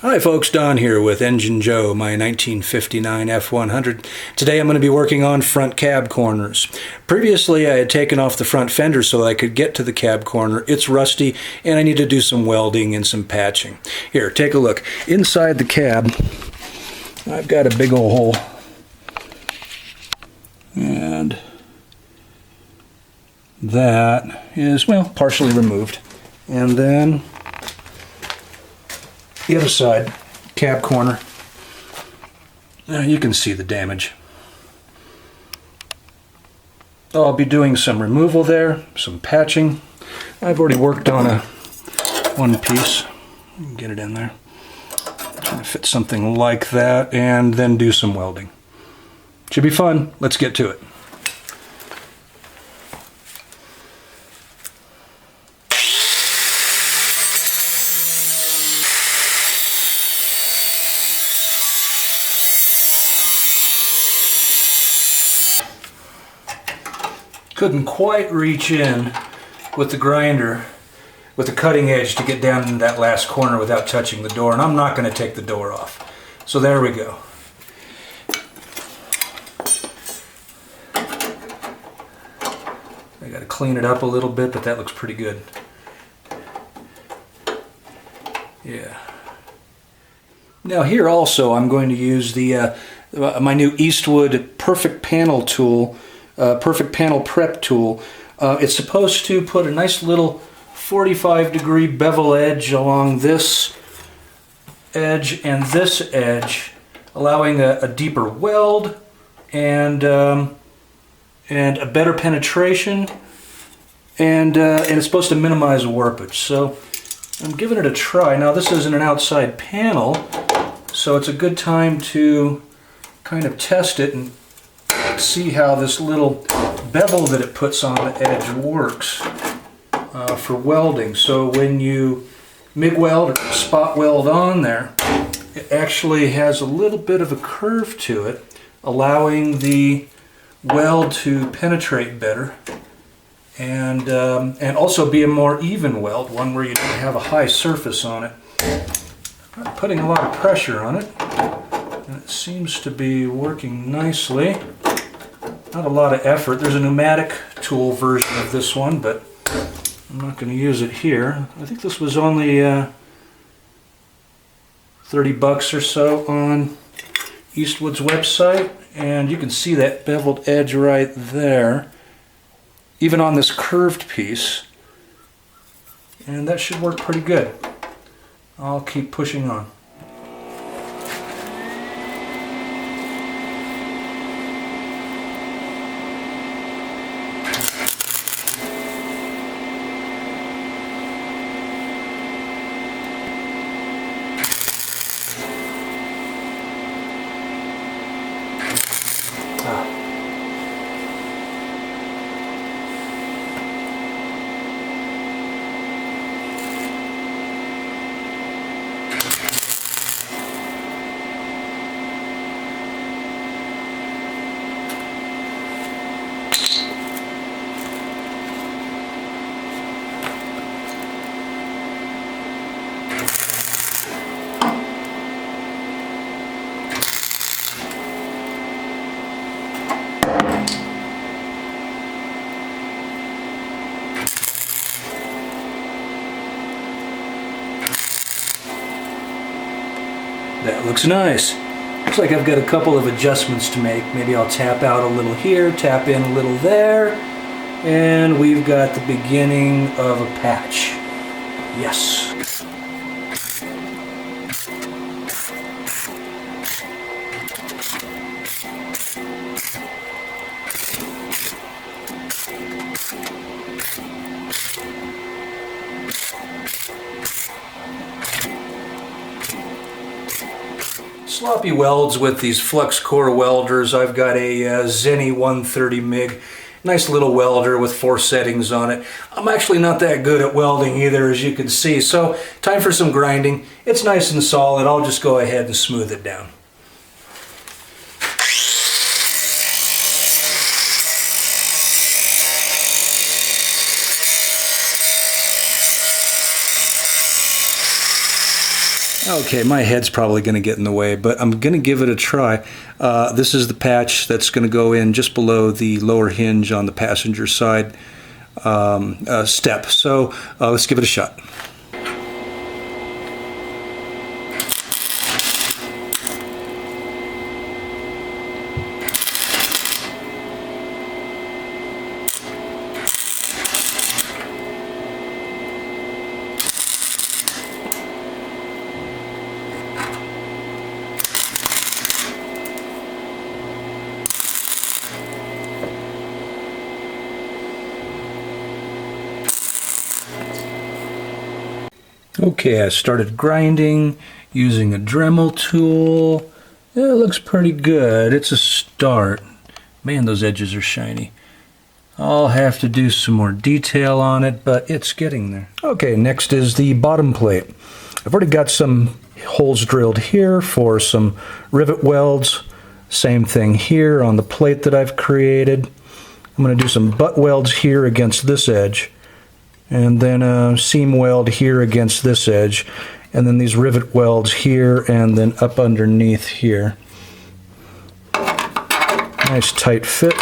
Hi folks, Don here with Engine Joe, my 1959 F100. Today I'm going to be working on front cab corners. Previously I had taken off the front fender so I could get to the cab corner. It's rusty and I need to do some welding and some patching. Here, take a look. Inside the cab I've got a big old hole. And that is, well, partially removed. And then the other side, cab corner, you can see the damage. I'll be doing some removal there, some patching. I've already worked on one piece. Get it in there. Trying to fit something like that and then do some welding. Should be fun. Let's get to it. Couldn't quite reach in with the grinder, with the cutting edge, to get down in that last corner without touching the door, and I'm not going to take the door off. So there we go. I got to clean it up a little bit, but that looks pretty good. Yeah. Now here also I'm going to use the my new Eastwood Perfect Panel tool. Perfect Panel Prep tool. It's supposed to put a nice little 45-degree bevel edge along this edge and this edge, allowing a deeper weld and a better penetration, and it's supposed to minimize warpage. So I'm giving it a try. Now this isn't an outside panel, so it's a good time to kind of test it and see how this little bevel that it puts on the edge works for welding. So when you MIG weld or spot weld on there, it actually has a little bit of a curve to it, allowing the weld to penetrate better and also be a more even weld, one where you don't have a high surface on it. I'm putting a lot of pressure on it, and it seems to be working nicely. Not a lot of effort. There's a pneumatic tool version of this one, but I'm not going to use it here. I think this was only 30 bucks or so on Eastwood's website, and you can see that beveled edge right there, even on this curved piece, and that should work pretty good. I'll keep pushing on. That looks nice. Looks like I've got a couple of adjustments to make. Maybe I'll tap out a little here, tap in a little there, and we've got the beginning of a patch. Yes. Sloppy welds with these flux core welders. I've got a Zenny 130 MIG. Nice little welder with 4 settings on it. I'm actually not that good at welding either, as you can see, so time for some grinding. It's nice and solid. I'll just go ahead and smooth it down. Okay, my head's probably going to get in the way, but I'm going to give it a try. This is the patch that's going to go in just below the lower hinge on the passenger side step. So let's give it a shot. Okay, I started grinding using a Dremel tool. Yeah, it looks pretty good. It's a start. Man, those edges are shiny. I'll have to do some more detail on it, but it's getting there. Okay, next is the bottom plate. I've already got some holes drilled here for some rivet welds. Same thing here on the plate that I've created. I'm going to do some butt welds here against this edge, and then a seam weld here against this edge, and then these rivet welds here and then up underneath here. Nice tight fit.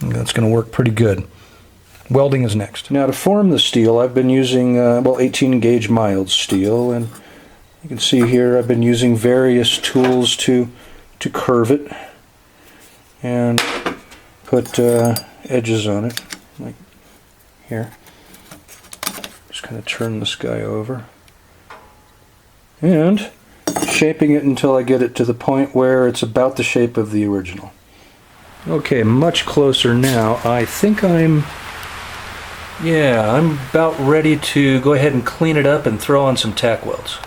And that's going to work pretty good. Welding is next. Now to form the steel, I've been using 18 gauge mild steel, and you can see here I've been using various tools to curve it and put edges on it, like here. Just kind of turn this guy over and shaping it until I get it to the point where it's about the shape of the original. Okay, much closer now. I think I'm about ready to go ahead and clean it up and throw on some tack welds.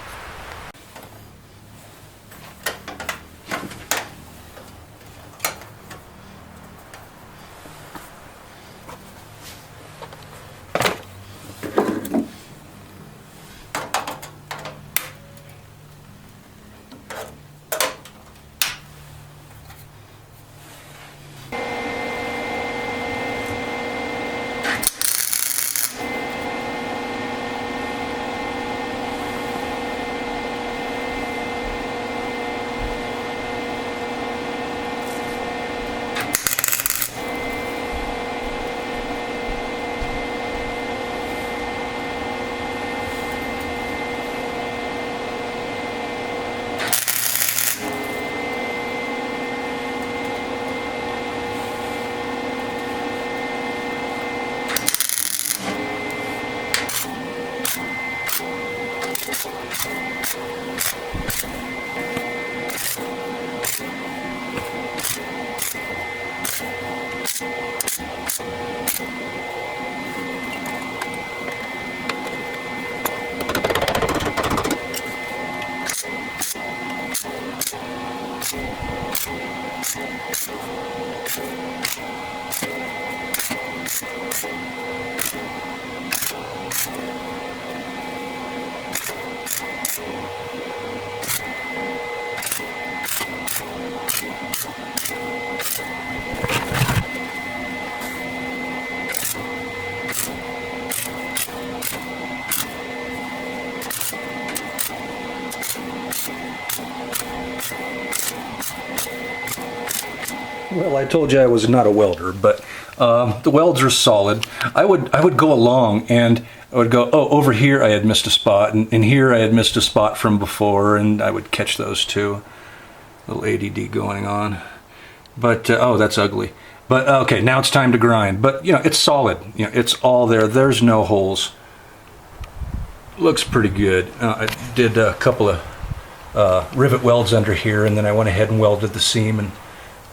Well, I told you I was not a welder, but the welds are solid. I would go along and I would go, oh, over here I had missed a spot, and here I had missed a spot from before, and I would catch those too. A little ADD going on. But, oh, that's ugly. But, okay, now it's time to grind. But, you know, it's solid. You know, it's all there. There's no holes. Looks pretty good. I did a couple of rivet welds under here, and then I went ahead and welded the seam, and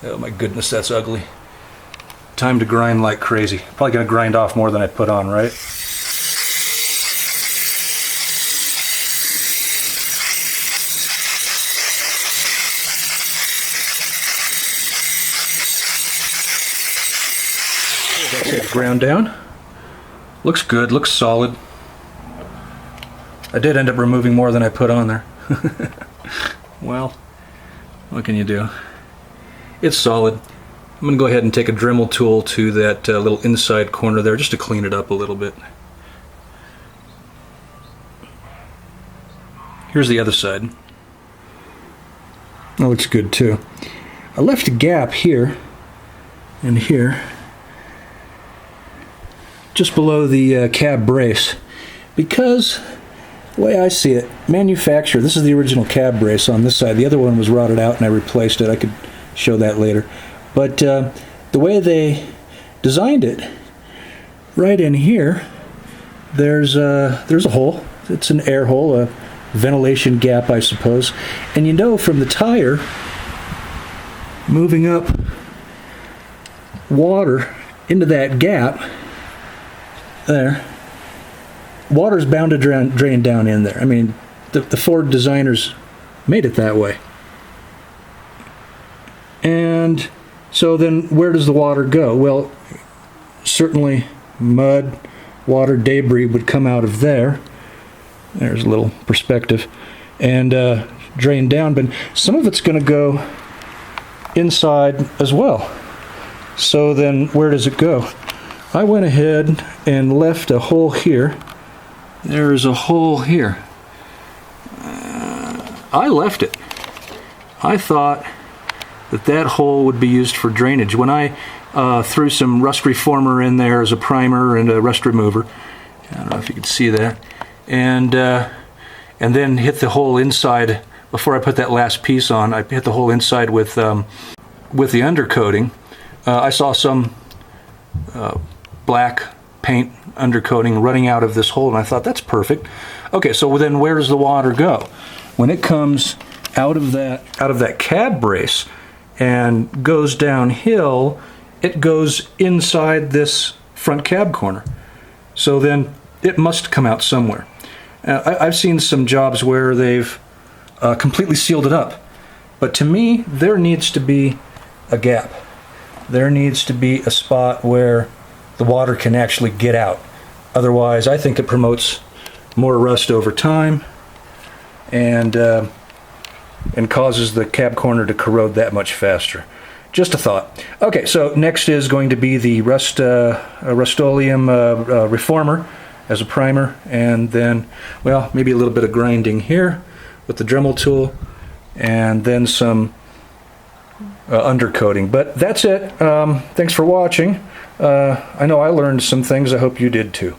oh my goodness, that's ugly. Time to grind like crazy. Probably gonna grind off more than I put on, right? That's it, ground down. Looks good, looks solid. I did end up removing more than I put on there. Well, what can you do? It's solid. I'm going to go ahead and take a Dremel tool to that little inside corner there just to clean it up a little bit. Here's the other side. That looks good too. I left a gap here and here, just below the cab brace, because the way I see it, manufacturer, this is the original cab brace on this side. The other one was rotted out and I replaced it. I could show that later. But the way they designed it, right in here, there's a hole. It's an air hole, a ventilation gap, I suppose. And you know from the tire moving up water into that gap there, water's bound to drain down in there. I mean, the Ford designers made it that way. And so then where does the water go? Well, certainly mud, water, debris would come out of there. There's a little perspective. And drain down, but some of it's going to go inside as well. So then where does it go? I went ahead and left a hole here. There's a hole here. I left it. I thought that hole would be used for drainage. When I threw some rust reformer in there as a primer and a rust remover, I don't know if you can see that, and then hit the hole inside before I put that last piece on. I hit the hole inside with the undercoating. I saw some black paint undercoating running out of this hole, and I thought that's perfect. Okay, so then where does the water go? When it comes out of that cab brace and goes downhill, it goes inside this front cab corner. So then it must come out somewhere. I've seen some jobs where they've completely sealed it up, but to me there needs to be a gap. There needs to be a spot where the water can actually get out. Otherwise, I think it promotes more rust over time and causes the cab corner to corrode that much faster. Just a thought. Okay, so next is going to be the Rust-Oleum reformer as a primer, and then, well, maybe a little bit of grinding here with the Dremel tool, and then some undercoating. But that's it. Thanks for watching. I know I learned some things. I hope you did too.